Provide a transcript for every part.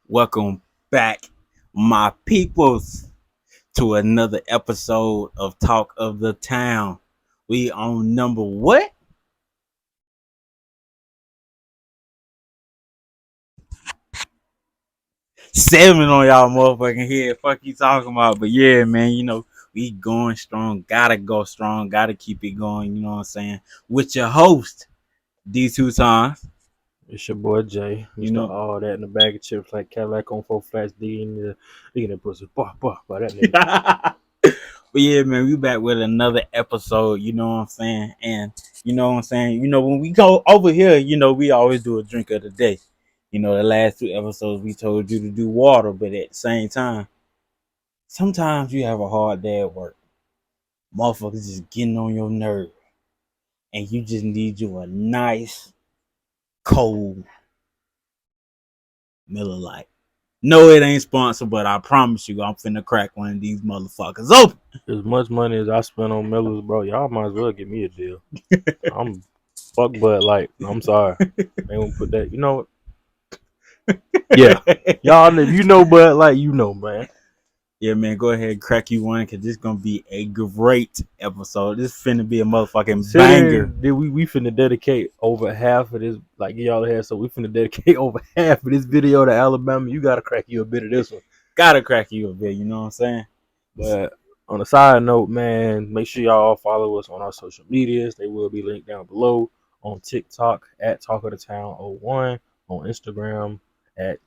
Welcome back, my peoples, to another episode of Talk of the Town. We on number what? 7 on y'all motherfucking head. Fuck you talking about. But yeah, man, we going strong. Gotta go strong. Gotta keep it going. You know what I'm saying? With your host, D2 times. It's your boy Jay, You Mr. know. All That in the bag of chips like Cadillac on 4 flats, digging the pussy, by that nigga. But yeah, man, we back with another episode, you know what I'm saying? And you know what I'm saying? When we go over here, we always do a drink of the day. The last 2 episodes we told you to do water, but at the same time, sometimes you have a hard day at work. Motherfuckers just getting on your nerve. And you just need you a nice, cold Miller Lite. No, it ain't sponsored, but I promise you, I'm finna crack one of these motherfuckers open. As much money as I spend on Millers, bro, y'all might as well give me a deal. I'm fuck Bud Light. I'm sorry. They gonna put that. You know what? Yeah, y'all. If you know Bud Light, you know, man. Yeah, man, go ahead and crack you one because this is gonna be a great episode. This finna be a motherfucking banger. Considering that we finna dedicate over half of this, like y'all had, so we finna dedicate over half of this video to Alabama. You gotta crack you a bit of this one. Gotta crack you a bit, you know what I'm saying? But on a side note, man, make sure y'all follow us on our social medias. They will be linked down below on TikTok at Talk of the Town 01, on Instagram at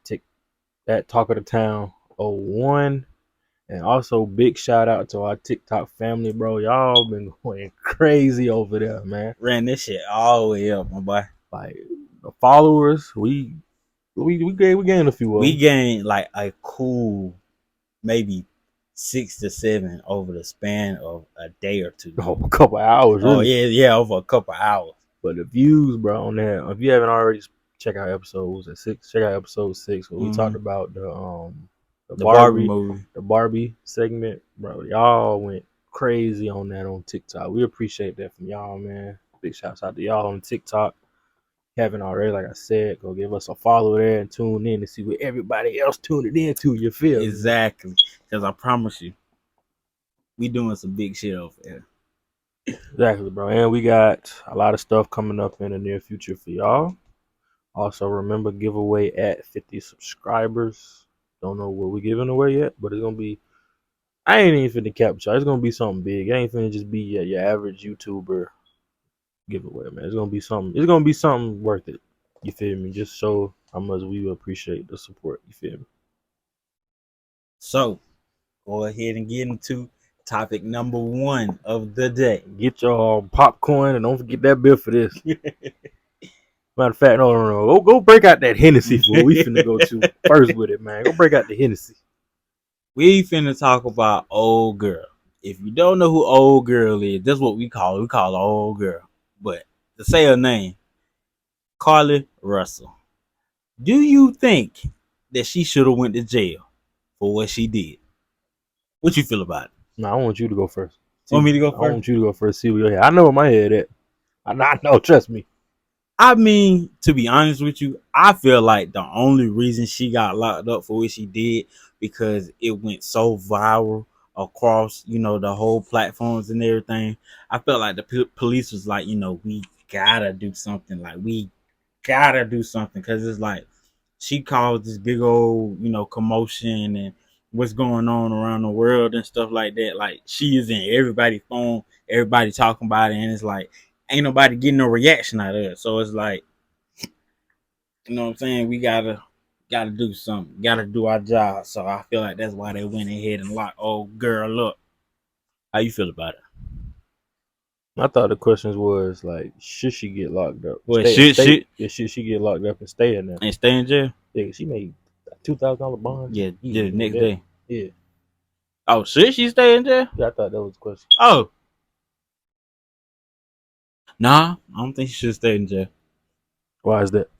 Talk of the Town 01. And also big shout out to our TikTok family, bro. Y'all been going crazy over there, man. Ran this shit all the way up, my boy. Like the followers, we gained a few of We them. gained like a cool maybe 6 to 7 over the span of a day or two. Oh, a couple hours, Oh really. yeah, over a couple hours. But the views, bro, on that. If you haven't already, check out episodes at 6. Check out episode 6 where we talked about the The Barbie Barbie movie. the Barbie segment, bro. Y'all went crazy on that on TikTok. We appreciate that from y'all, man. Big shouts out to y'all on TikTok. Haven't already, like I said, go give us a follow there and tune in to see what everybody else tuned in to. You feel Exactly. Because I promise you, we doing some big shit over there. Exactly, bro. And we got a lot of stuff coming up in the near future for y'all. Also, remember giveaway at 50 subscribers. Don't know what we're giving away yet, but it's gonna be. I ain't even finna capture. It's gonna be something big. It ain't finna just be your average YouTuber giveaway, man. It's gonna be something. It's gonna be something worth it. You feel me? Just show how much we appreciate the support. You feel me? So go ahead and get into topic number 1 of the day. Get your popcorn and don't forget that bill for this. Matter of fact, no. Go break out that Hennessy fool. We finna go to first with it, man. Go break out the Hennessy. We finna talk about old girl. If you don't know who old girl is, that's what we call her. We call her old girl. But to say her name, Carly Russell. Do you think that she should have went to jail for what she did? What you feel about it? No, I want you to go first. Want me to go I first? want you to go first. See where your head. I know where my head at. I know. Trust me. I mean, to be honest with you, I feel like the only reason she got locked up for what she did because it went so viral across, the whole platforms and everything. I felt like the police was like, we gotta do something. Like we gotta do something because it's like she caused this big old, commotion and what's going on around the world and stuff like that. Like she is in everybody's phone, everybody talking about it, and it's like ain't nobody getting no reaction out of it. So it's like, you know what I'm saying? We gotta do something. Gotta do our job. So I feel like that's why they went ahead and locked old girl up. How you feel about it? I thought the questions was like, should she get locked up? Well, shit, Yeah, should she get locked up and stay in there? and stay in jail. Yeah, she made $2,000 bond. Yeah, Easy the next that. day. Yeah. Oh, should she stay in jail? Yeah, I thought that was the question. Oh, nah, I don't think she should stay in jail. Why is that?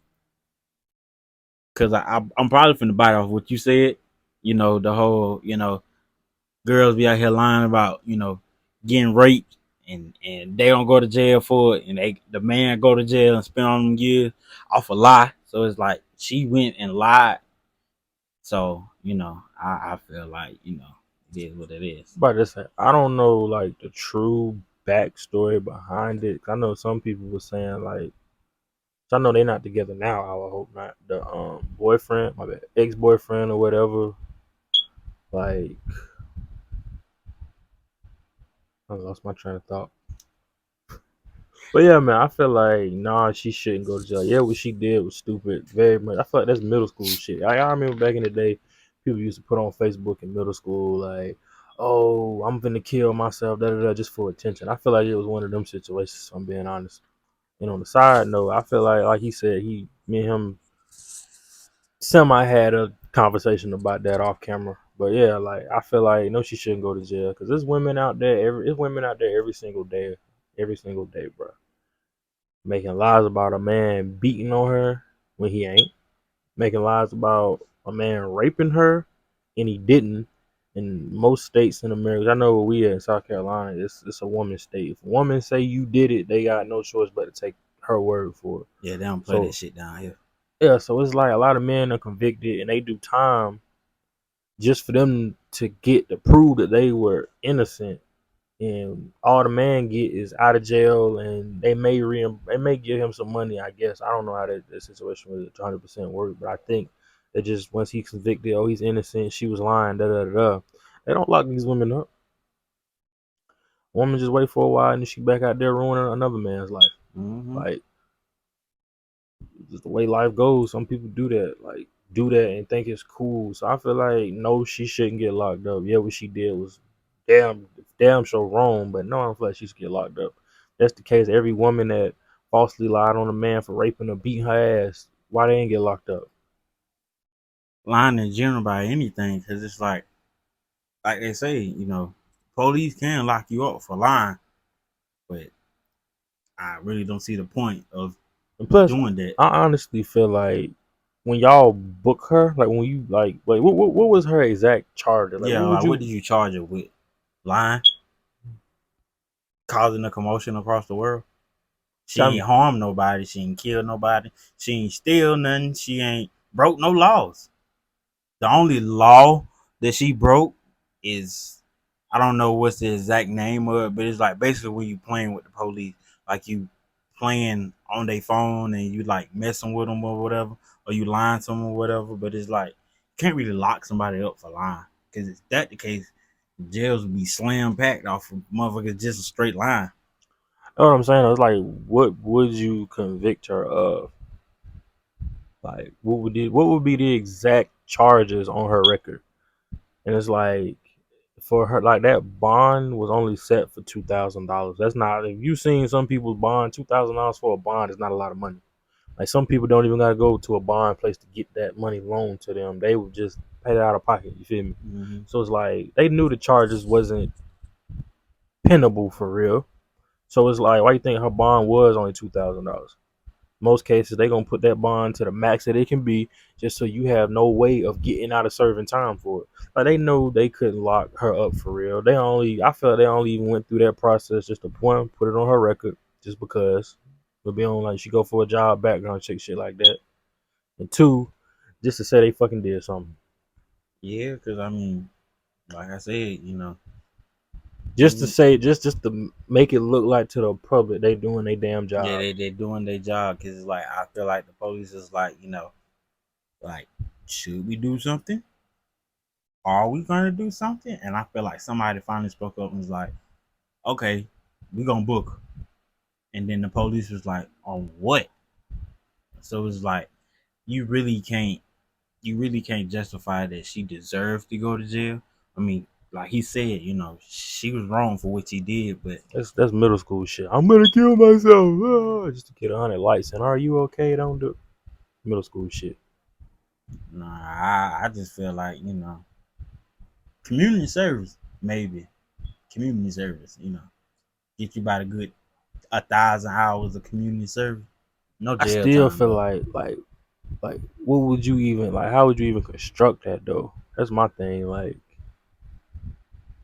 Cause I'm probably finna bite off what you said. The whole, girls be out here lying about, getting raped and they don't go to jail for it and the man go to jail and spend on them years off a lie. So it's like she went and lied So, I feel like, it is what it is. But just say I don't know like the true backstory behind it. 'Cause I know some people were saying like, so I know they're not together now. I would hope not. The boyfriend, my bad, ex boyfriend or whatever. Like I lost my train of thought. But yeah, man, I feel like nah, she shouldn't go to jail. Yeah, what she did was stupid. Very much. I feel like that's middle school shit. I remember back in the day, people used to put on Facebook in middle school like, "Oh, I'm gonna kill myself," da da da, just for attention. I feel like it was one of them situations. If I'm being honest. And on the side note, I feel like he said, me and him, semi had a conversation about that off camera. But yeah, like I feel like no, she shouldn't go to jail because there's women out there every single day, bro, making lies about a man beating on her when he ain't, making lies about a man raping her and he didn't. In most states in America, I know where we at in South Carolina, it's a woman's state. If a woman say you did it, they got no choice but to take her word for it. Yeah, they don't play that So shit down here. yeah, so it's like a lot of men are convicted and they do time just for them to get to prove that they were innocent, and all the man get is out of jail, and they may give him some money. I guess I don't know how that situation was 100% work, but I think that just once he's convicted, oh he's innocent, she was lying, da da da da. They don't lock these women up. Woman just wait for a while and then she back out there ruining another man's life. Hmm. Like just the way life goes. Some people do that, like do that and think it's cool. So I feel like no, she shouldn't get locked up. Yeah, what she did was damn, damn so wrong. But no, I don't feel like she should get locked up. That's the case. Every woman that falsely lied on a man for raping her, beating her ass, why they ain't get locked up? Lying in general about anything, because it's like they say, police can lock you up for lying, but I really don't see the point of And plus, doing that. I honestly feel like when y'all book her, like when you like what was her exact charge? Like Yeah, what would like what did you? you charge her with? Lying, causing a commotion across the world. She I'm ain't harmed nobody. She ain't killed nobody. She ain't steal nothing. She ain't broke no laws. The only law that she broke is, I don't know what's the exact name of it, but it's like basically when you playing with the police, like you playing on their phone and you like messing with them or whatever, or you lying to them or whatever. But it's like you can't really lock somebody up for lying, because if that the case, jails would be slam packed off of motherfuckers just a straight line. know what I'm saying? It's like, what would you convict her of? Like, what would be the exact charges on her record? And it's like, for her, like that bond was only set for $2,000. That's not. If you seen some people's bond, $2,000 for a bond is not a lot of money. Like some people don't even gotta go to a bond place to get that money loaned to them. They would just pay it out of pocket. You feel me? Mm-hmm. So it's like they knew the charges wasn't pinnable for real. So it's like, why you think her bond was only $2,000? Most cases they gonna put that bond to the max that it can be, just so you have no way of getting out of serving time for it. Like they know they couldn't lock her up for real. I felt they only even went through that process just to point, put it on her record, just because. But be on like she go for a job background check shit like that. And two, just to say they fucking did something. Yeah, because I mean, like I said, Just to even say, just to make it look like to the public they doing their damn yeah, job. they doing their job, because it's like I feel like the police is like, like, should we do something? Are we gonna do something? And I feel like somebody finally spoke up and was like, okay, we gonna book her. And then the police was like, on what? So it's like you really can't justify that she deserved to go to jail. I mean, like he said, she was wrong for what she did, but That's middle school shit. I'm gonna kill myself just to get 100 likes. And are you okay? Don't do it. Middle school shit. nah, I just feel like, community service, maybe. Community service, get you about a good 1,000 hours of community service. No I jail still time feel though. like what would you even like? How would you even construct that though? That's my thing. Like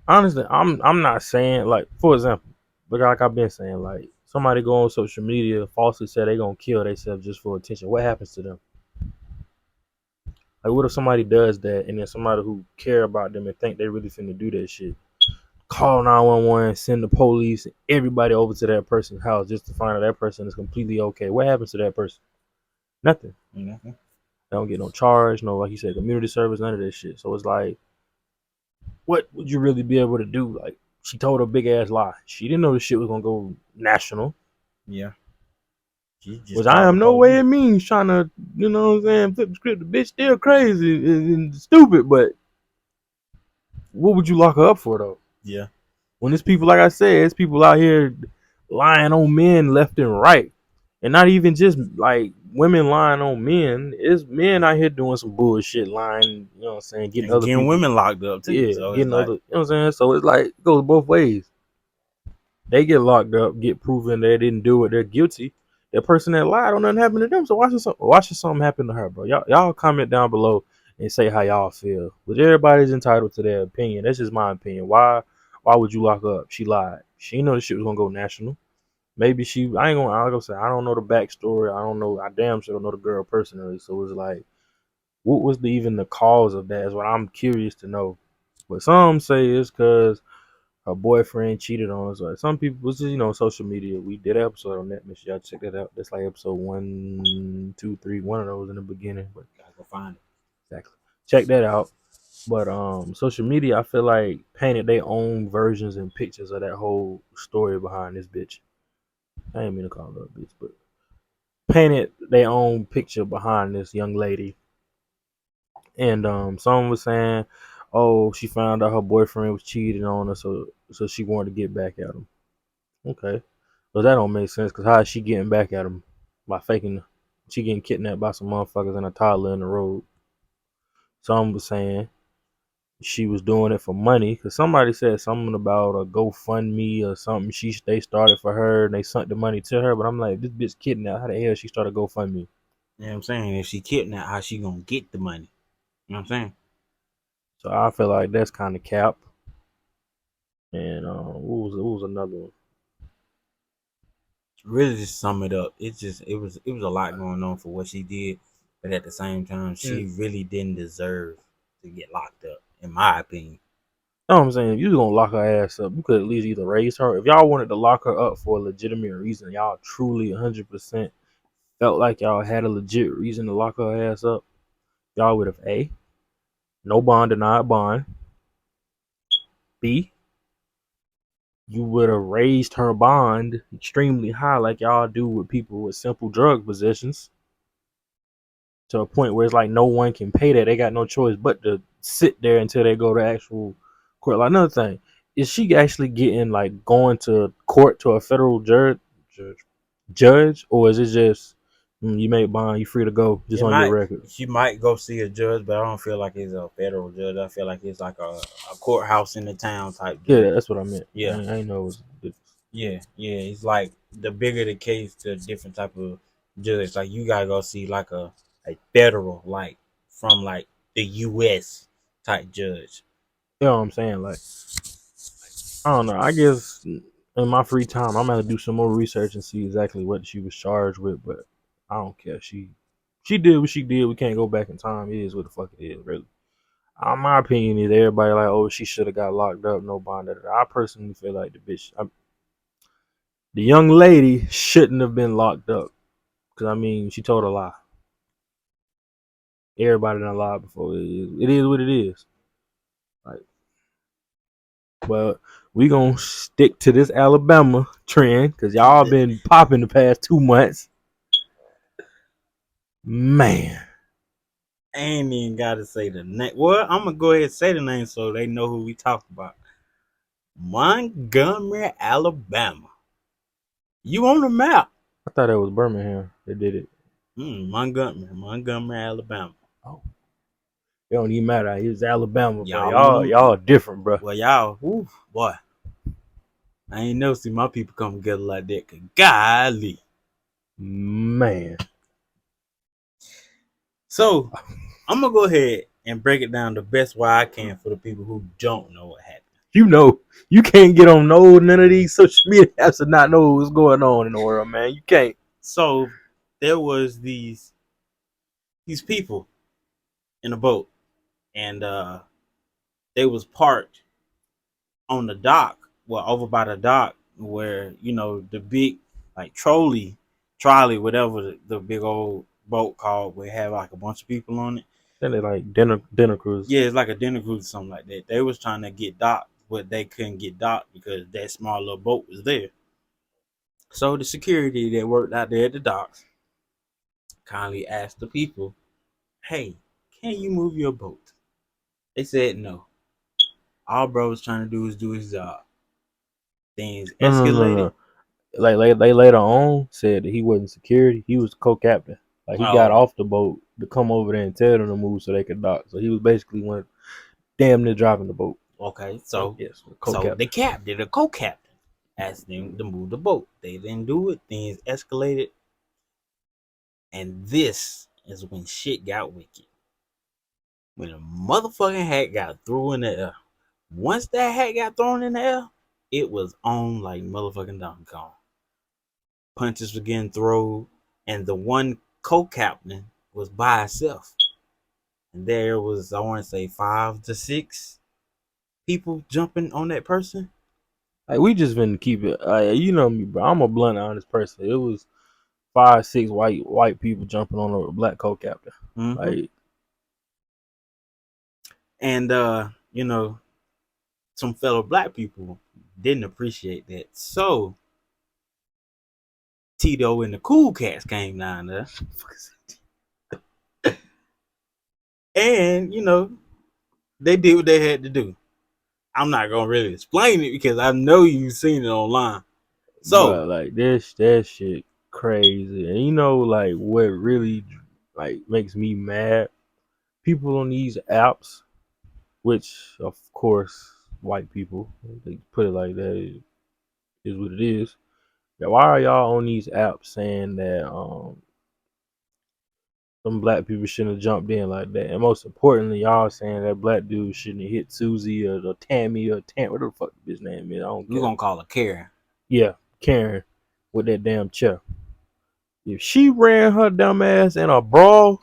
honestly, I'm not saying like for example, but like I've been saying, like somebody go on social media falsely say they gonna kill themselves just for attention. What happens to them? Like, what if somebody does that and then somebody who care about them and think they really finna do that shit call 911, send the police, everybody over to that person's house just to find out that person is completely okay? What happens to that person? Nothing. Mm-hmm. They don't get no charge, no, like you said, community service, none of that shit. So it's like, what would you really be able to do? Like, she told a big ass lie. She didn't know this shit was gonna go national. Yeah. She Which just I called the am no way police. it means trying to, you know what I'm saying, flip the script. The bitch still crazy and stupid, but what would you lock her up for though? Yeah. When there's people, like I said, it's people out here lying on men left and right. And not even just like women lying on men. It's men out here doing some bullshit lying, you know what I'm saying, getting And other getting people, women locked up too. yeah, So it's getting like, other, you know what I'm saying? So it's like, it goes both ways. They get locked up, get proven they didn't do it, they're guilty. That person that lied, don't nothing happen to them. So watch something happen to her, bro. Y'all comment down below and say how y'all feel. But everybody's entitled to their opinion. That's just my opinion. Why would you lock her up? She lied. She didn't know this shit was gonna go national. Maybe I ain't gonna say I don't know the backstory. I don't know, I damn sure don't know the girl personally. So it's like, what was even the cause of that is what I'm curious to know. But some say it's cause her boyfriend cheated on her. So some people, it's just, social media. We did an episode on that. Make sure y'all check that out. That's like episode 1, 2, 3, one of those in the beginning. But gotta go find it. exactly, check that out. But social media, I feel like painted their own versions and pictures of that whole story behind this bitch. I ain't mean to call her a bitch, but painted their own picture behind this young lady. And someone was saying, "Oh, she found out her boyfriend was cheating on her, so she wanted to get back at him." Okay. But that don't make sense because how is she getting back at him? By faking she getting kidnapped by some motherfuckers and a toddler in the road. Some was saying she was doing it for money because somebody said something about a GoFundMe or something they started for her and they sent the money to her. But I'm like, this bitch kidnapped. How the hell she started GoFundMe? You know what I'm saying? If she kidnapped, how she gonna get the money? You know what I'm saying? So I feel like that's kind of cap. And what was another one? Really, just sum it up. It was a lot going on for what she did, but at the same time, Mm. she really didn't deserve to get locked up, in my opinion. You know what I'm saying? If you was gonna lock her ass up, you could at least either raise her. If y'all wanted to lock her up for a legitimate reason, y'all truly 100% felt like y'all had a legit reason to lock her ass up, y'all would have no bond, denied bond. B, you would have raised her bond extremely high, like y'all do with people with simple drug possessions, to a point where it's like no one can pay that. They got no choice but to sit there until they go to actual court. Like another thing, is she actually getting like going to court to a federal judge, judge, or is it just you make bond, you free to go, just It on your might record? She might go see a judge, but I don't feel like it's a federal judge. I feel like it's like a courthouse in the town type Yeah, judge. that's what I meant. Yeah, I ain't know it was. yeah. It's like the bigger the case, the different type of judge. Like you gotta go see like a federal, like from like the U.S. type judge. You know what I'm saying? Like, I don't know. I guess in my free time, I'm gonna do some more research and see exactly what she was charged with. But I don't care. She did what she did. We can't go back in time. It is what the fuck it is, really. My opinion is everybody like, oh, she should have got locked up, no bond. I personally feel like the young lady shouldn't have been locked up because I mean, she told a lie. Everybody done lied before. It is what it is. Like, but we gonna stick to this Alabama trend because y'all been popping the past 2 months. Man, I ain't even gotta say the name. Well, I'm gonna go ahead and say the name so they know who we talking about. Montgomery, Alabama. You on the map? I thought it was Birmingham that did it. Montgomery, Alabama. Oh, it don't even matter. It was Alabama, bro. Y'all on Y'all them? different, bro. Well, y'all, whew, boy, I ain't never seen my people come together like that. 'Cause golly. Man, So I'm gonna go ahead and break it down the best way I can for the people who don't know what happened. you can't get on none of these social media apps and not know what's going on in the world, man. You can't. So there was these people in a boat, and they was parked on the dock, well, over by the dock where the big like trolley, whatever the big old boat called, would have like a bunch of people on it. Then they like dinner cruise. Yeah, it's like a dinner cruise or something like that. They was trying to get docked, but they couldn't get docked because that small little boat was there. So the security that worked out there at the docks kindly asked the people, "Hey, can you move your boat?" They said no. All bro was trying to do is do his job. Things No. escalated. Like they later on said that he wasn't security. He was co-captain. Like he got Oh, off the boat to come over there and tell them to move so they could dock. So he was basically one damn near driving the boat. okay. But So, yes, so the co-captain. captain, the co-captain, asked them to move the boat. They didn't do it. Things escalated, and this is when shit got wicked. When a motherfucking hat got thrown in the air. Once that hat got thrown in the air, it was on like motherfucking Donkey Kong. Punches were getting thrown, and the one co-captain was by himself. And there was, I want to say, 5 to 6 people jumping on that person. Like we just been keep it. You know me, bro. I'm a blunt, honest person. It was 5, 6 white people jumping on a black co-captain. Mm-hmm. Like And some fellow black people didn't appreciate that. So Tito and the Cool Cats came down there, and they did what they had to do. I'm not gonna really explain it because I know you've seen it online. So, But like this that shit crazy. And you know like what really like makes me mad? People on these apps, which of course white people, they put it like that, it is what it is. Yeah, why are y'all on these apps saying that some black people shouldn't have jumped in like that? And most importantly, y'all saying that black dude shouldn't have hit Susie or Tammy or Tam, whatever the fuck his name is. I don't we're care. gonna call it Karen. Yeah, Karen with that damn chair. If she ran her dumb ass in a brawl,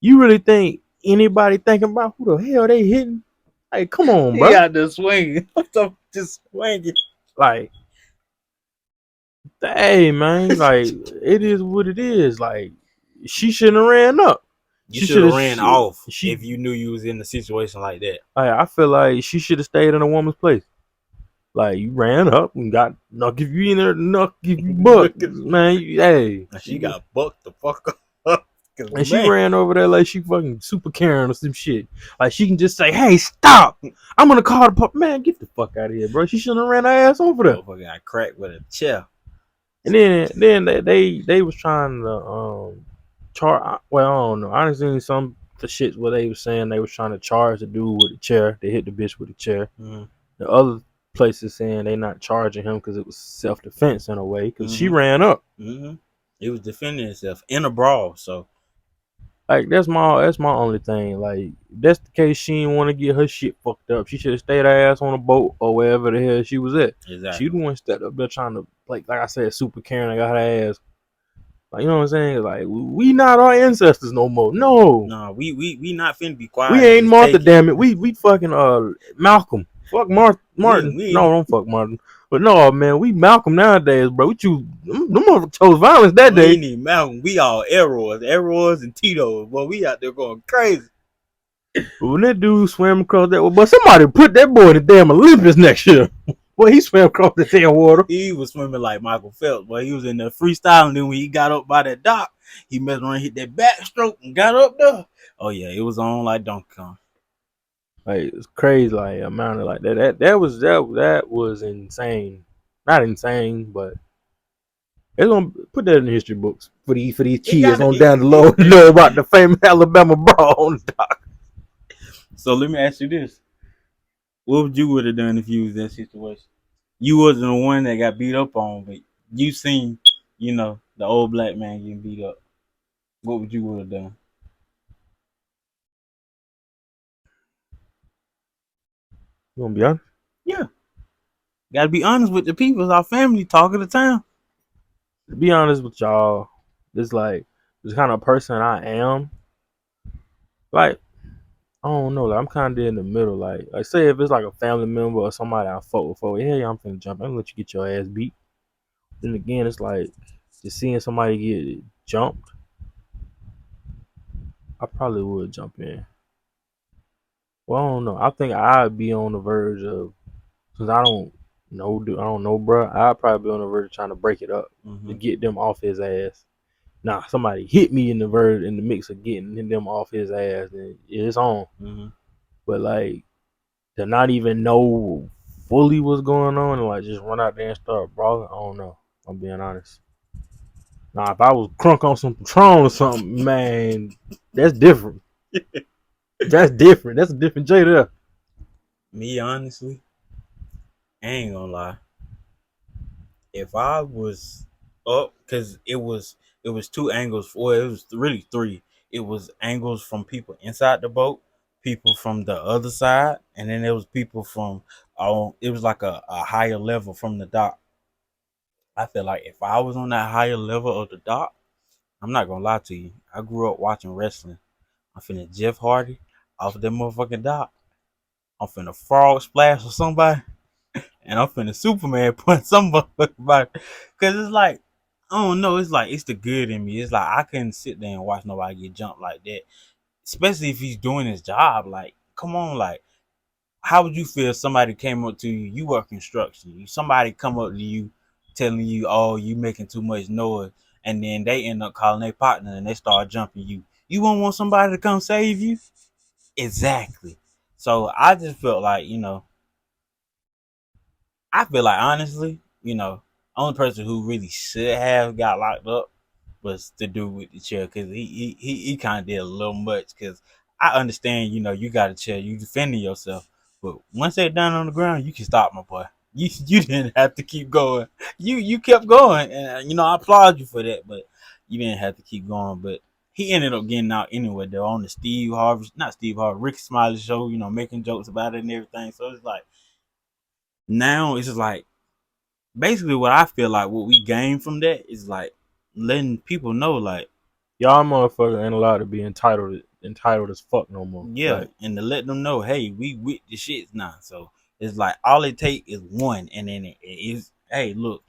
you really think anybody thinking about who the hell they hitting? Like, come on, He bro. got the swing. Just swinging. Like, hey, man. Like, it is what it is. Like, she shouldn't have ran up. You She should should have have. ran off She. if you knew you was in a situation like that. I feel like she should have stayed in a woman's place. Like, you ran up and got knock if you in there, knock if you buck, man. Hey, She got bucked the fuck up. Cause and she man, ran over there like she fucking super Karen or some shit. Like she can just say, "Hey, stop! I'm gonna call the man. Get the fuck out of here, bro. She shouldn't have ran her ass over there." motherfucker got cracked with a chair. And then they was trying to charge. Well, I don't know. I done seen some the shits where they was saying they was trying to charge the dude with the chair. They hit the bitch with the chair. Mm-hmm. The other places saying they not charging him because it was self defense in a way because she Mm-hmm. ran up. Mm-hmm. He was defending himself in a brawl. So Like that's my only thing. Like if that's the case, she didn't want to get her shit fucked up. She should have stayed her ass on a boat or wherever the hell she was at. She exactly. the one stepped up there trying to like I said, super Karen. I got her ass. Like you know what I'm saying? Like we not our ancestors no more. No, No, we not finna be we quiet and ain't just Martha. take it. Damn it, we fucking Malcolm. Fuck Martin. We No, don't fuck Martin. But no, man, we Malcolm nowadays, bro. We choose them motherfuckers chose violence that we day. ain't even Malcolm. We all Errors and Tito's. Boy, we out there going crazy. But when that dude swam across that, but somebody put that boy in the damn Olympics next year. Boy, he swam across the damn water. He was swimming like Michael Phelps, but he was in the freestyle. And then when he got up by that dock, he messed around, hit that backstroke, and got up there. Oh yeah, it was on like Donkey Kong. Like it's crazy, like amount of like that was insane. Not insane, but they're gonna put that in the history books for these It kids got on it, down the low to know about the famous Alabama brawl on the dock. So let me ask you this: what would you would have done if you was in that situation? You wasn't the one that got beat up on, but you seen, the old black man getting beat up. What would you would have done? You gonna be honest? Yeah, gotta be honest with the people. It's our family talk of the town. To be honest with y'all, it's like this kind of person I am. Like I don't know. Like I'm kind of in the middle. Like say if it's like a family member or somebody I fought before, yeah, I'm finna jump. I'm gonna let you get your ass beat. Then again, it's like just seeing somebody get jumped. I probably would jump in. Well, I don't know. I think I'd be on the verge of since I don't know, bro. I'd probably be on the verge of trying to break it up to Mm-hmm. get them off his ass. Nah, somebody hit me in the verge in the mix of getting them off his ass, and it's on. Mm-hmm. But like to not even know fully what's going on and like just run out there and start brawling, I don't know. I'm being honest. Now, if I was crunk on some Patron or something, man, that's different. That's different. That's a different J there. Me honestly, I ain't gonna lie. If I was up, because it was two angles. Well, it was really three. It was angles from people inside the boat, people from the other side, and then there was people from. Oh, it was like a higher level from the dock. I feel like if I was on that higher level of the dock, I'm not gonna lie to you. I grew up watching wrestling. I'm finna Jeff Hardy off of that motherfucking dock. I'm finna frog splash or somebody, and I'm finna Superman punch somebody. Cause it's like I don't know. It's like it's the good in me. It's like I couldn't sit there and watch nobody get jumped like that, especially if he's doing his job. Like, come on, like how would you feel if somebody came up to you? You work construction. Somebody come up to you, telling you, "Oh, you making too much noise," and then they end up calling their partner and they start jumping you. You won't want somebody to come save you. Exactly. So I just felt like I feel like honestly, only person who really should have got locked up was the dude with the chair because he kind of did a little much. Because I understand, you got a chair, you defending yourself, but once they're down on the ground, you can stop, my boy. You didn't have to keep going. You kept going, and I applaud you for that, but you didn't have to keep going. But he ended up getting out anyway, though, on the Steve Harvey, not Steve Harvey, Ricky Smiley show, making jokes about it and everything. So it's like now it's just like basically what I feel like what we gain from that is like letting people know like Y'all motherfuckers ain't allowed to be entitled as fuck no more. yeah, Like, and to let them know, hey, we with the shits now. So it's like all it take is one, and then it is, hey, look.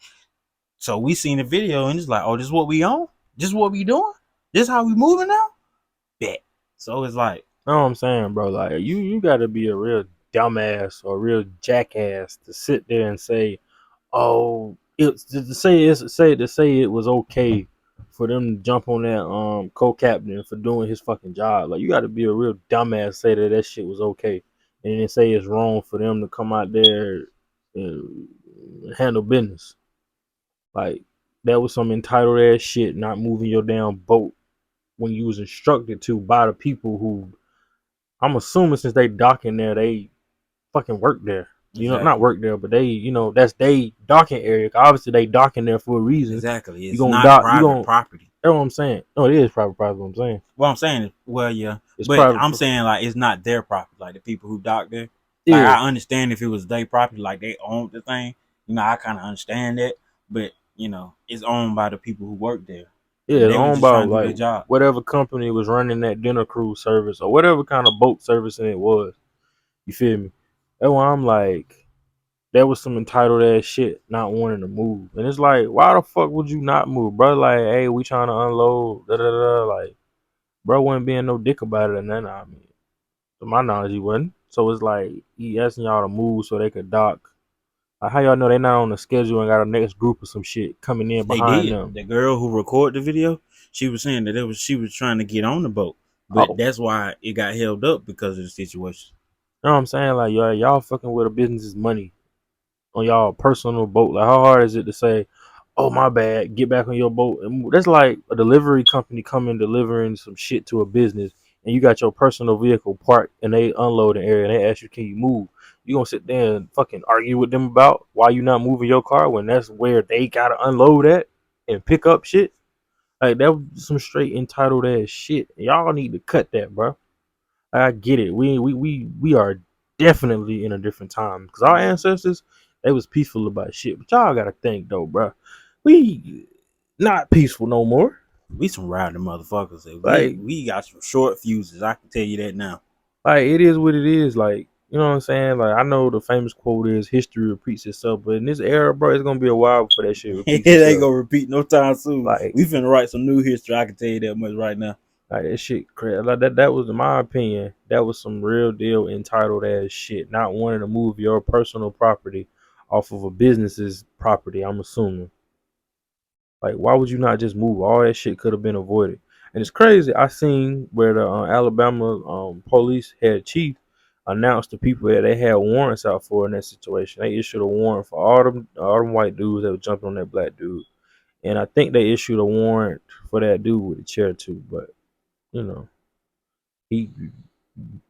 So we seen the video, and it's like, oh, this is what we on, this is what we doing, this how we moving now. Bet. So it's like, you know what I'm saying, bro? Like, you gotta be a real dumbass or a real jackass to sit there and say, oh, it's to say it was okay for them to jump on that co-captain for doing his fucking job. Like, you got to be a real dumbass to say that shit was okay, and then say it's wrong for them to come out there and handle business. Like, that was some entitled ass shit, not moving your damn boat when you was instructed to by the people who I'm assuming since they docking there, they fucking work there. You know, not exactly, work there, but they, that's they docking area. Obviously, they docking there for a reason. exactly. You It's gonna not dock. You private gonna. property. That's what I'm saying. No, it is private property. What I'm saying. Well, I'm saying, well, yeah, It's but private. I'm saying like it's not their property. Like the people who docked there, like Yeah, I understand if it was their property, like they owned the thing. I kind of understand that, but it's owned by the people who work there, yeah. and It's they were owned just by trying to do like their job. whatever company was running that dinner cruise service or whatever kind of boat service it was. You feel me? That's why I'm like, that was some entitled ass shit, not wanting to move. And it's like, why the fuck would you not move, bro? Like, hey, we trying to unload, da da da. Like, bro wasn't being no dick about it, and then I mean, to my knowledge, he wasn't. So it's like he asking y'all to move so they could dock. Like, how y'all know they not on the schedule and got a next group of some shit coming in They behind did. them? The girl who recorded the video, she was saying that she was trying to get on the boat, but Oh, that's why it got held up because of the situation. you know what I'm saying? Like, y'all fucking with a business's money on y'all personal boat. Like, how hard is it to say, "Oh, my bad, get back on your boat"? And that's like a delivery company coming delivering some shit to a business, and you got your personal vehicle parked, and they unload an area, and they ask you, "Can you move?" You gonna sit there and fucking argue with them about why you not moving your car when that's where they gotta unload at and pick up shit? Like, that was some straight entitled ass shit. Y'all need to cut that, bro. I get it. We are definitely in a different time because our ancestors they was peaceful about shit. But y'all gotta think though, bro. We not peaceful no more. We some rowdy motherfuckers. Like, We got some short fuses. I can tell you that now. it is what it is. Like, you know what I'm saying? Like, I know the famous quote is history repeats itself, but in this era, bro, it's gonna be a while before that shit repeats It ain't itself. gonna repeat no time soon. Like, We finna write some new history. I can tell you that much right now. that shit crazy. Like that was, in my opinion, that was some real deal entitled ass shit. Not wanting to move your personal property off of a business's property. I'm assuming. Like, why would you not just move? All that shit could have been avoided. And it's crazy. I seen where the Alabama police head chief announced to people that they had warrants out for in that situation. They issued a warrant for all them white dudes that were jumping on that black dude, and I think they issued a warrant for that dude with the chair too. But you know, he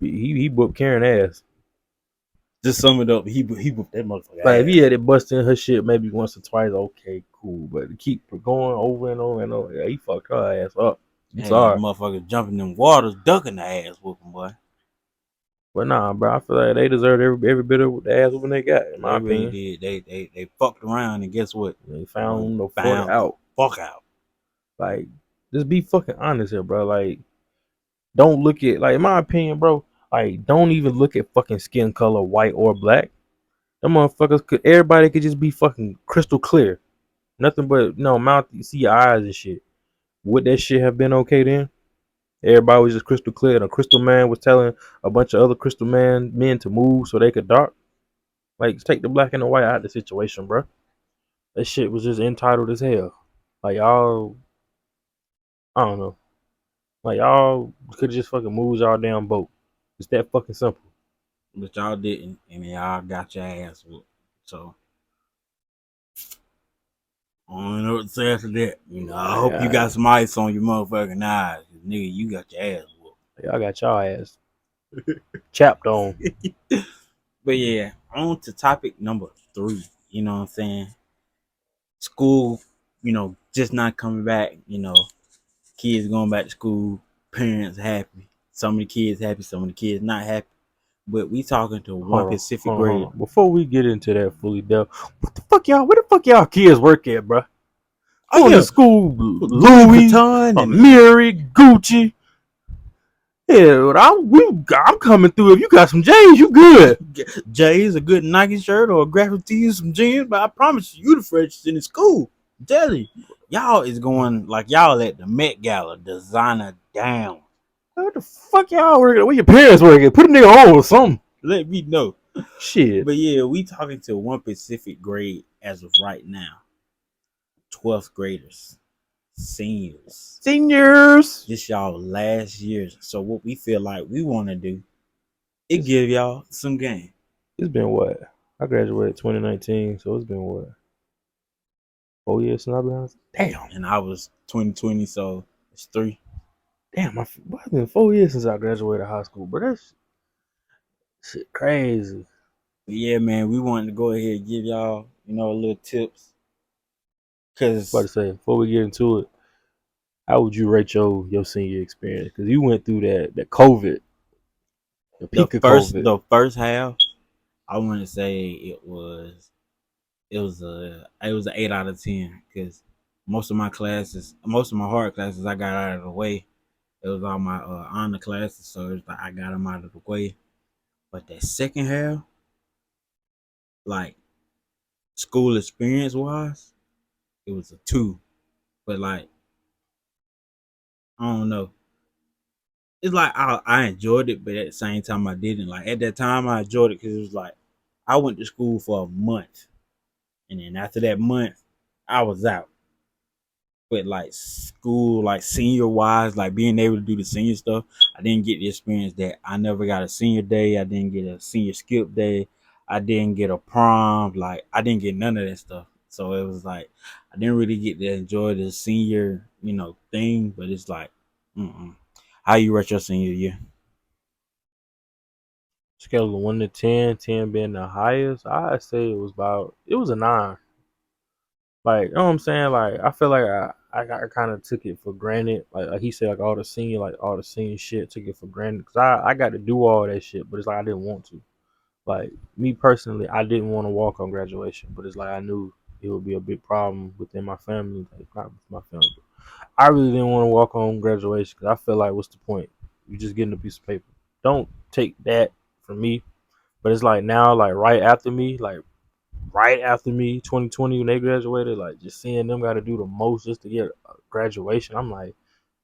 he booked Karen ass. Just sum it up. He whooped that Like if motherfucker he ass. had it busting her shit maybe once or twice, okay, cool. But to keep going over and over and over, yeah, he fucked her ass up. I'm Had sorry. motherfuckers jumping in waters, ducking the ass whooping, boy. But nah, bro, I feel like they deserve every bit of the ass whooping they got, in my They really opinion. did. They fucked around and guess what? They Boy, found the 40 found the out. fuck out. Like, just be fucking honest here, bro. Like, don't look at, like, in my opinion, bro, like, don't even look at fucking skin color, white or black. Them motherfuckers could, everybody could just be fucking crystal clear. Nothing but, mouth, you see your eyes and shit. Would that shit have been okay then? Everybody was just crystal clear, and a crystal man was telling a bunch of other crystal men to move so they could dark. Like, take the black and the white out of the situation, bro. That shit was just entitled as hell. Like y'all, I don't know. Like y'all could have just fucking moved y'all damn boat. It's that fucking simple. But y'all didn't, and y'all got your ass whooped. So I don't know what to say after that. I hope you got Yeah, some ice on your motherfucking eyes. 'Cause, nigga, you got your ass whooped. y'all got y'all ass chapped on. But yeah, on to topic number 3. You know what I'm saying? School, just not coming back, kids going back to school, parents happy. Some of the kids happy, some of the kids not happy. But we talking to one Hold on, Pacific hold on, hold grade. on. Before we get into that fully depth, what the fuck y'all? Where the fuck y'all kids work at, bro? Oh Going to yeah, school, Louis Louis, Vuitton and Amiri, Gucci. Yeah, I'm coming through. If you got some J's, you good. Jay's a good Nike shirt or a graphic tee and some jeans. But I promise you, the freshest in the school. I'm telling you, y'all is going like y'all at the Met Gala, designer down. What the fuck y'all working? Where your parents working? Put a nigga on or something. Let me know. Shit. But yeah, we talking to one Pacific grade as of right now. 12th graders, seniors. Seniors. This y'all last years. So what we feel like we want to do, it It's, give y'all some game. it's been what? I graduated 2019, so it's been what? 4 years since I've been honest? Damn. And I was 2020, so it's 3. Damn, it's been 4 years since I graduated high school, but that's shit crazy. But yeah, man, we wanted to go ahead and give y'all, a little tips. About to Cause say, before we get into it, how would you rate your senior experience? Because you went through that COVID, the the peak of first COVID. the first half, I want to say it was an 8 out of 10. Cause most of my hard classes, I got out of the way. It was all my honor classes, so it's like I got them out of the way. But that second half, like school experience wise, it was a 2. But like I don't know, it's like I enjoyed it, but at the same time I didn't. Like at that time I enjoyed it because it was like I went to school for a month, and then after that month, I was out. But like school, like senior wise, like being able to do the senior stuff, I didn't get the experience that. I never got a senior day. I didn't get a senior skip day. I didn't get a prom. Like I didn't get none of that stuff. So it was like I didn't really get to enjoy the senior, thing. But it's like, mm-mm. How you rate your senior year? Scale of 1 to 10, 10 being the highest, I'd say it was a 9. Like, you know what I'm saying? Like, I feel like I kind of took it for granted. Like he said, like all the senior shit, took it for granted. Cause I got to do all that shit, but it's like I didn't want to. Like me personally, I didn't want to walk on graduation, but it's like I knew it would be a big problem within my family, like not with my family. I really didn't want to walk home graduation because I feel like, what's the point? You just getting a piece of paper. Don't take that from me. But it's like now, like right after me, 2020 when they graduated, like just seeing them got to do the most just to get a graduation. I'm like,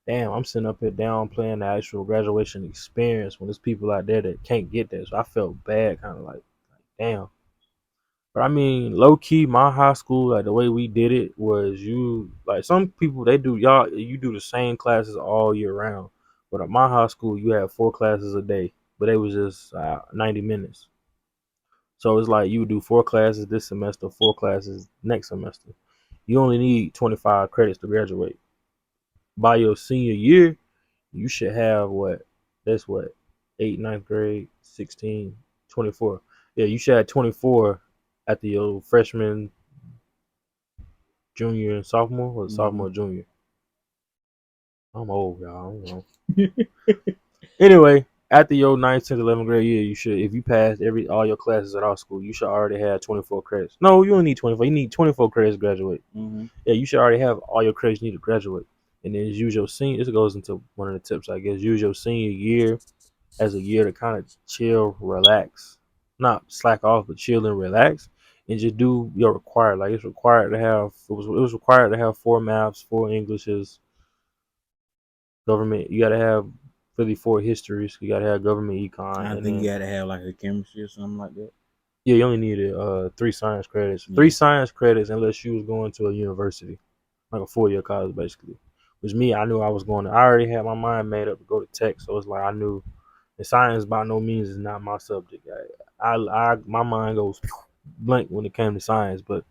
damn, I'm sitting up here down playing the actual graduation experience when there's people out there that can't get that. So I felt bad, kind of like, damn. But I mean, low key, my high school, like the way we did it was you like some people they do y'all you do the same classes all year round. But at my high school, you had 4 classes a day, but it was just 90 minutes. So it's like you would do 4 classes this semester, 4 classes next semester. You only need 25 credits to graduate. By your senior year, you should have what? That's what? 8th, ninth grade, 16, 24. Yeah, you should have 24 at your freshman, junior, and sophomore, or Mm-hmm. sophomore, junior. I'm old, y'all. I don't know. Anyway, after your 9th, 10th, 11th grade year, you should, if you passed all your classes at our school, you should already have 24 credits. No, you only need 24. You need 24 credits to graduate. Mm-hmm. Yeah, you should already have all your credits you need to graduate. And then use your senior. This goes into one of the tips, I guess. Use your senior year as a year to kind of chill, relax, not slack off, but chill and relax, and just do your required. Like it's required to have. It was required to have 4 maths, 4 Englishes, government. You got to have really 4 histories. You got to have government econ, I and think then you had to have like a chemistry or something like that. yeah, you only needed 3 science credits. Three Yeah. science credits unless you was going to a university, like a 4 year college, basically. Which me, I knew I was going to. I already had my mind made up to go to tech, so it's like I knew. And science by no means is not my subject. My mind goes blank when it came to science, but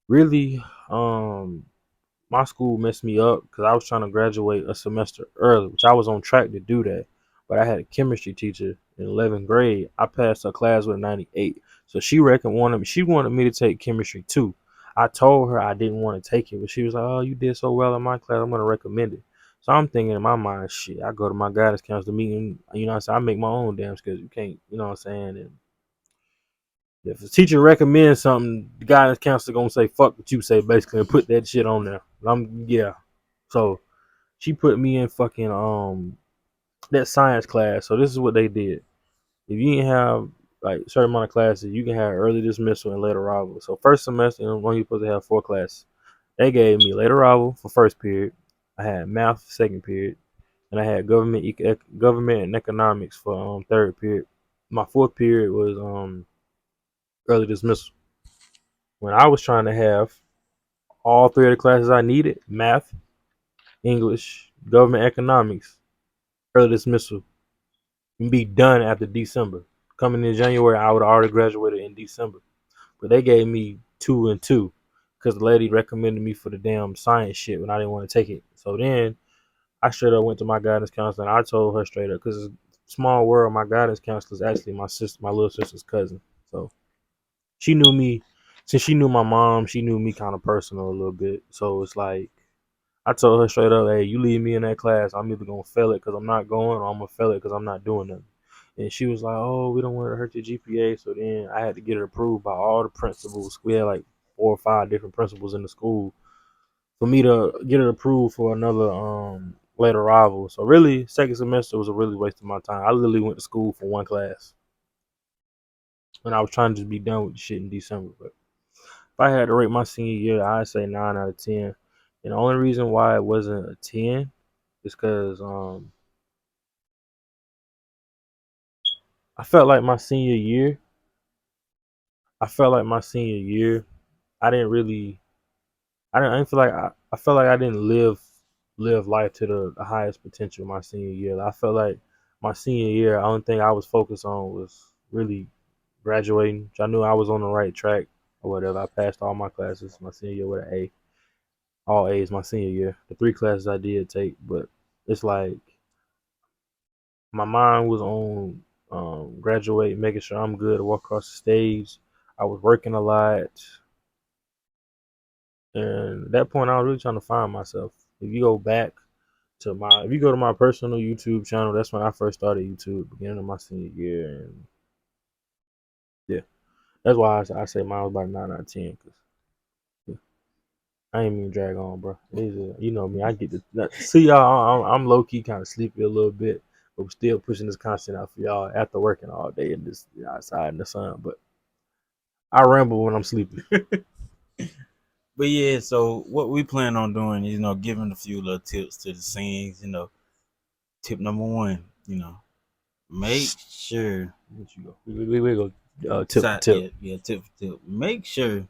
really, my school messed me up because I was trying to graduate a semester early, which I was on track to do that. But I had a chemistry teacher in 11th grade. I passed her class with a 98. So she wanted me to take chemistry too. I told her I didn't want to take it, but she was like, "Oh, you did so well in my class. I'm gonna recommend it." So I'm thinking in my mind, shit, I go to my guidance counselor meeting, you know what I'm saying? I make my own damn schedule. You can't, you know what I'm saying? And if the teacher recommends something, the guidance counselor gonna say fuck what you say basically and put that shit on there. Yeah. So she put me in fucking that science class. So this is what they did. If you didn't have like a certain amount of classes, you can have early dismissal and late arrival. So first semester, you're supposed to have 4 classes. They gave me late arrival for first period. I had math for second period, and I had government and economics for third period. My fourth period was early dismissal. When I was trying to have all 3 of the classes I needed, math, English, government economics, early dismissal, and be done after December. Coming in January, I would have already graduated in December. But they gave me 2 and 2 because the lady recommended me for the damn science shit when I didn't want to take it. So then I straight up went to my guidance counselor and I told her straight up because small world, my guidance counselor is actually my little sister's cousin. So she knew me since she knew my mom. She knew me kind of personal a little bit. So it's like I told her straight up, hey, you leave me in that class, I'm either gonna fail it because I'm not going, or I'm gonna fail it because I'm not doing nothing. And she was like, oh, we don't want to hurt your GPA. So then I had to get it approved by all the principals. We had like 4 or 5 different principals in the school for me to get it approved for another late arrival. So really, second semester was a really waste of my time. I literally went to school for 1 class, and I was trying to just be done with the shit in December. But if I had to rate my senior year, I'd say 9 out of 10. And the only reason why it wasn't a 10 is because I felt like my senior year, I felt like my senior year, I didn't really, I didn't feel like I felt like I didn't live life to the highest potential my senior year. I felt like my senior year, the only thing I was focused on was really graduating, which I knew I was on the right track or whatever. I passed all my classes my senior year with an A, all A's my senior year. The 3 classes I did take, but it's like my mind was on graduate, making sure I'm good to walk across the stage. I was working a lot, and at that point, I was really trying to find myself. If you go to my personal YouTube channel, that's when I first started YouTube, beginning of my senior year, and yeah, that's why I say mine was about 9 out of 10. Cause yeah, I ain't mean drag on, bro. You know me. I get to see y'all. I'm low key kind of sleepy a little bit, but we're still pushing this content out for y'all after working all day in this outside in the sun. But I ramble when I'm sleepy. But yeah, so what we plan on doing is, giving a few little tips to the scenes. Tip number one, make sure Let you go. We go tip for side tip. yeah, tip for tip. Make sure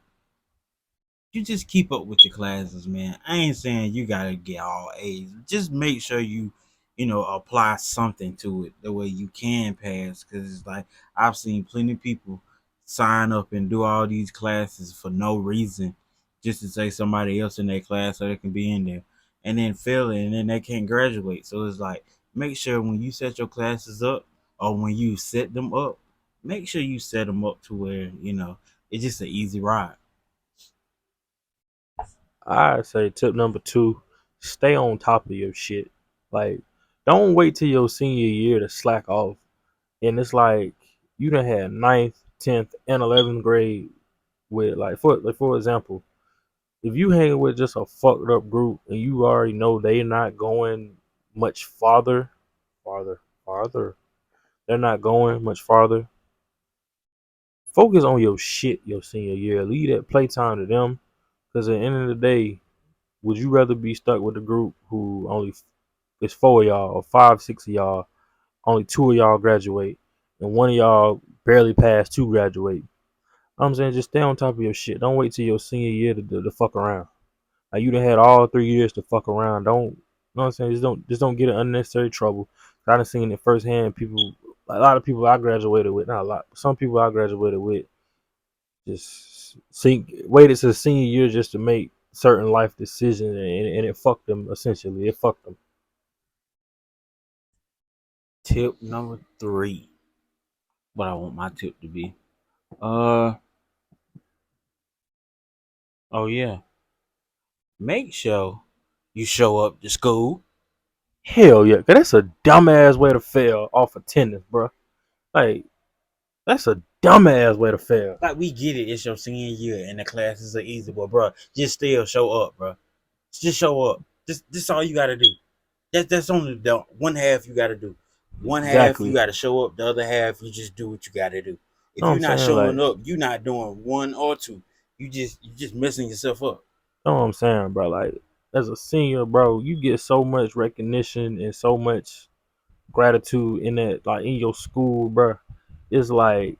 you just keep up with your classes, man. I ain't saying you gotta get all A's. Just make sure you, apply something to it the way you can pass. Cause it's like I've seen plenty of people sign up and do all these classes for no reason, just to say somebody else in their class so they can be in there, and then fail it, and then they can't graduate. So it's like make sure when you set your classes up or when you set them up, make sure you set them up to where it's just an easy ride. I say tip number two: stay on top of your shit. Like, don't wait till your senior year to slack off. And it's like you done had ninth, 10th, and 11th grade with for example, if you hang with just a fucked up group and you already know they not going much farther, farther, they're not going much farther. Focus on your shit your senior year. Leave that playtime to them. Because at the end of the day, would you rather be stuck with a group who only it's four of y'all or five, six of y'all, only two of y'all graduate, and one of y'all barely pass two graduate? I'm saying just stay on top of your shit. Don't wait till your senior year to fuck around. Like you done had all 3 years to fuck around. Don't you know what I'm saying? Just don't get in unnecessary trouble. I done seen it firsthand. People, a lot of people I graduated with, not a lot, but some people I graduated with just waited to the senior year just to make certain life decisions, and it fucked them essentially. It fucked them. Tip number three. What I want my tip to be. Uh oh yeah. Make sure you show up to school. Hell yeah, 'cause that's a dumbass way to fail off attendance, bro. Like that's a dumbass way to fail. Like we get it, it's your senior year and the classes are easy, but bro, just still show up, bro. Just show up. Just all you gotta do. That's only the one half you gotta do. One half you Exactly. gotta show up, the other half you just do what you gotta do. Know If what you're I'm not saying? showing Like, up, you're not doing one or two. You just messing yourself up. know what I'm saying, bro? Like, as a senior, bro, you get so much recognition and so much gratitude in that, like in your school, bro. It's like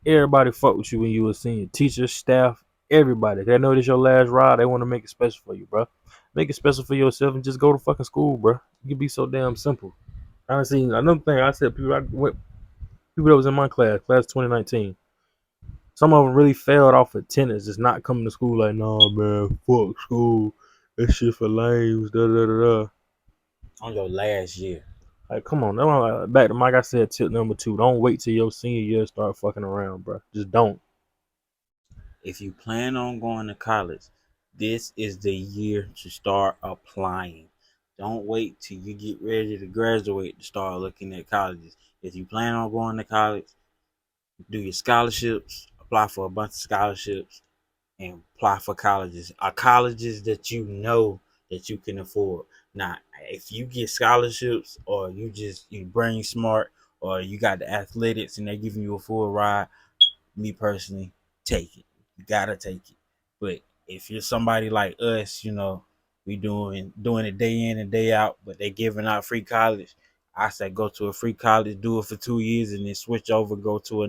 everybody fuck with you when you a senior. Teachers, staff, everybody. They know this your last ride. They want to make it special for you, bro. Make it special for yourself and just go to fucking school, bro. You can be so damn simple. I seen another thing. I said people that was in my class 2019. Some of them really failed off attendance, just not coming to school. Like, nah, man, fuck school. That shit for lames. Da da da da. On your last year. Like, come on. Back to Mike. I said tip number two. Don't wait till your senior year to start fucking around, bro. Just don't. If you plan on going to college, this is the year to start applying. Don't wait till you get ready to graduate to start looking at colleges. If you plan on going to college, do your scholarships, apply for a bunch of scholarships, and apply for colleges. Are colleges that you know that you can afford. Now, if you get scholarships or you brain smart or you got the athletics and they're giving you a full ride, me personally, take it. You gotta take it. But if you're somebody like us, we doing it day in and day out, but they giving out free college. I say go to a free college, do it for 2 years, and then switch over, go to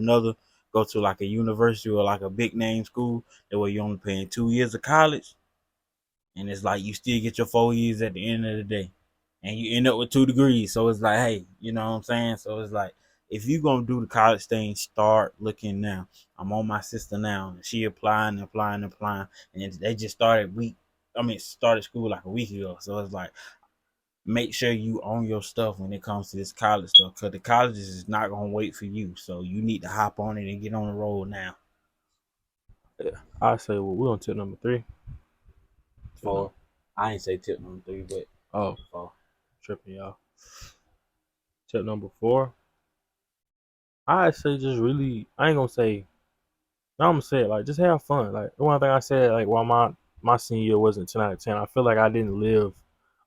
like a university or like a big name school. That way you only paying 2 years of college, and it's like you still get your 4 years at the end of the day, and you end up with 2 degrees. So it's like, hey, you know what I'm saying? So it's like, if you gonna do the college thing, start looking now. I'm on my sister now. She applying, applying, applying, and they just started school like a week ago. So it's like, make sure you own your stuff when it comes to this college stuff, because the colleges is not gonna wait for you. So you need to hop on it and get on the road now. Yeah. I say, well, we're on tip number three. You know, Four. I ain't say tip number three, but Oh, four. tripping, y'all. Tip number four. I say just really, I ain't gonna say, no, I'm gonna say it like just have fun. Like the one thing I said, like while my senior year wasn't 10 out of 10. I feel like I didn't live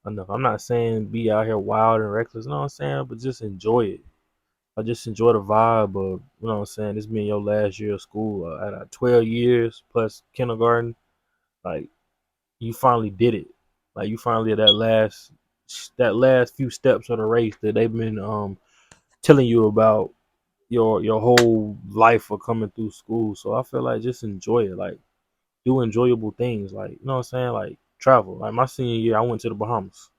enough. I'm not saying be out here wild and reckless, you know what I'm saying, but just enjoy it. I just enjoy the vibe of, you know what I'm saying, this being your last year of school. At 12 years plus kindergarten, like you finally did it. Like you finally at that last few steps of the race that they've been telling you about your whole life of coming through school. So I feel like just enjoy it. Like do enjoyable things. Like you know what I'm saying? Like travel. Like my senior year, I went to the Bahamas.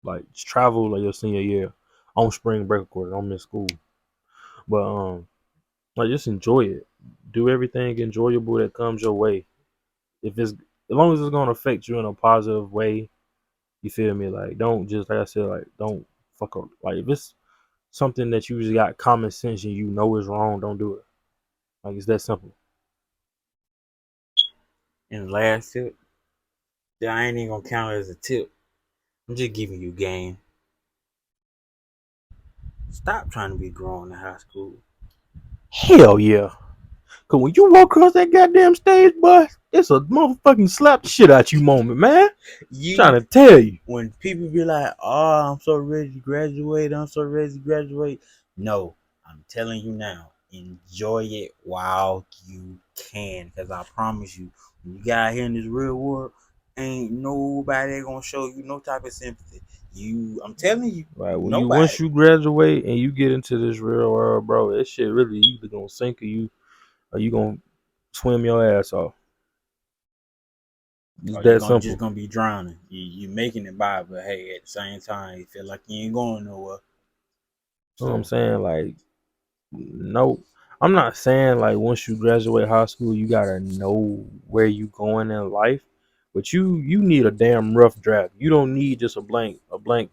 Like just travel like your senior year on spring break, of course. I'm in school, but like just enjoy it. Do everything enjoyable that comes your way. If it's as long as it's gonna affect you in a positive way, you feel me? Like don't just like I said, like don't fuck up. Like if it's something that you just got common sense and you know is wrong, don't do it. Like it's that simple. And the last tip, that I ain't even gonna count it as a tip. I'm just giving you game. Stop trying to be grown in high school. Hell yeah. Cause when you walk across that goddamn stage, boy, it's a motherfucking slap the shit out you moment, man. You Trying to tell you. when people be like, "Oh, I'm so ready to graduate. I'm so ready to graduate." No, I'm telling you now, enjoy it while you can, because I promise you, when you got here in this real world, ain't nobody gonna show you no type of sympathy. I'm telling you, Right. When you nobody. once you graduate and you get into this real world, bro, that shit really either gonna sink or you gonna swim your ass off. It's Or that just simple. gonna be drowning. You making it by, but hey, at the same time, you feel like you ain't going nowhere. You know what I'm So saying? Like, no, I'm not saying like once you graduate high school, you gotta know where you going in life. But you need a damn rough draft. You don't need just a blank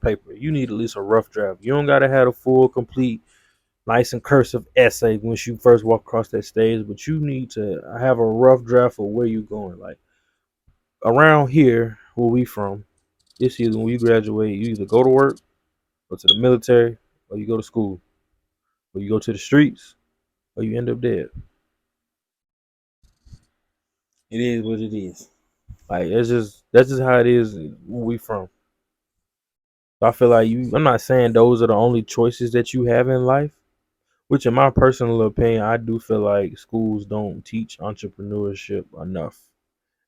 paper. You need at least a rough draft. You don't gotta have a full complete nice and cursive essay once you first walk across that stage, but you need to have a rough draft of where you going. Like around here, where we from, it's either when you graduate, you either go to work, go to the military, or you go to school, or you go to the streets, or you end up dead. it is what it is. Like that's just how it is where we from. So I feel like I'm not saying those are the only choices that you have in life, which in my personal opinion, I do feel like schools don't teach entrepreneurship enough.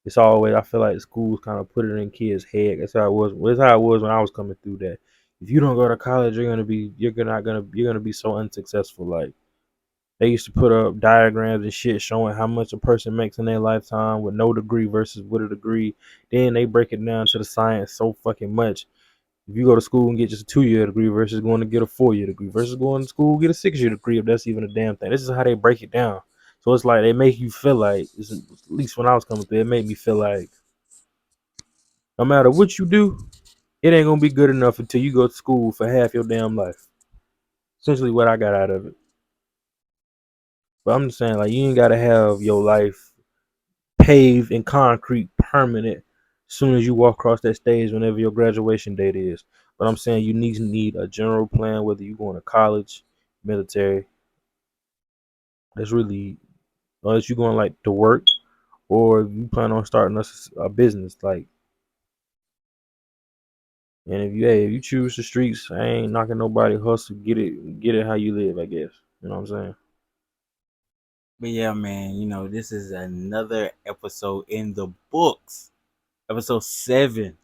It's always I feel like schools kind of put it in kids' head. That's how it was. That's how it was when I was coming through that. If you don't go to college, you're gonna be so unsuccessful. Like they used to put up diagrams and shit showing how much a person makes in their lifetime with no degree versus with a degree. Then they break it down to the science so fucking much. If you go to school and get just a 2 year degree versus going to get a 4 year degree versus going to school get a 6 year degree, if that's even a damn thing. This is how they break it down. So it's like they make you feel like, at least when I was coming through, it made me feel like no matter what you do, it ain't gonna be good enough until you go to school for half your damn life. Essentially, what I got out of it. But I'm just saying, like, you ain't gotta have your life paved in concrete, permanent, as soon as you walk across that stage, whenever your graduation date is. But I'm saying you need a general plan, whether you going to college, military. That's really, unless you going like to work, or if you plan on starting a business, like. And if you choose the streets, I ain't knocking nobody hustle. Get it how you live. I guess you know what I'm saying. But yeah, man, this is another episode in the books. Episode 7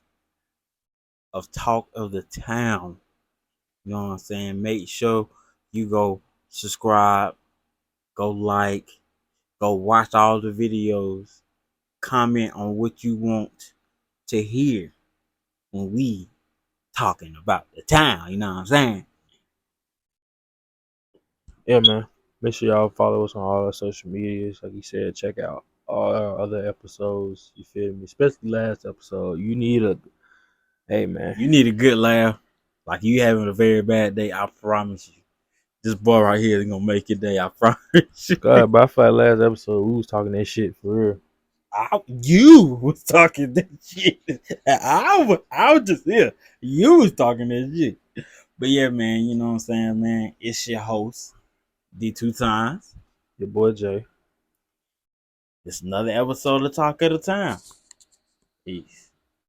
of Talk of the Town. You know what I'm saying? Make sure you go subscribe, go like, go watch all the videos, comment on what you want to hear when we talking about the town. You know what I'm saying? Yeah, man. Make sure y'all follow us on all our social medias. Like you said, check out all our other episodes. You feel me? Especially last episode. You need a hey, man. You need a good laugh. Like you having a very bad day, I promise you. This boy right here is gonna make your day, I promise you. God, but I feel like last episode we was talking that shit for real. You was talking that shit. I was just here. You was talking that shit. But yeah, man, you know what I'm saying, man? It's your host, D2 times. Your boy Jay. It's another episode of Talk of the Town. Peace.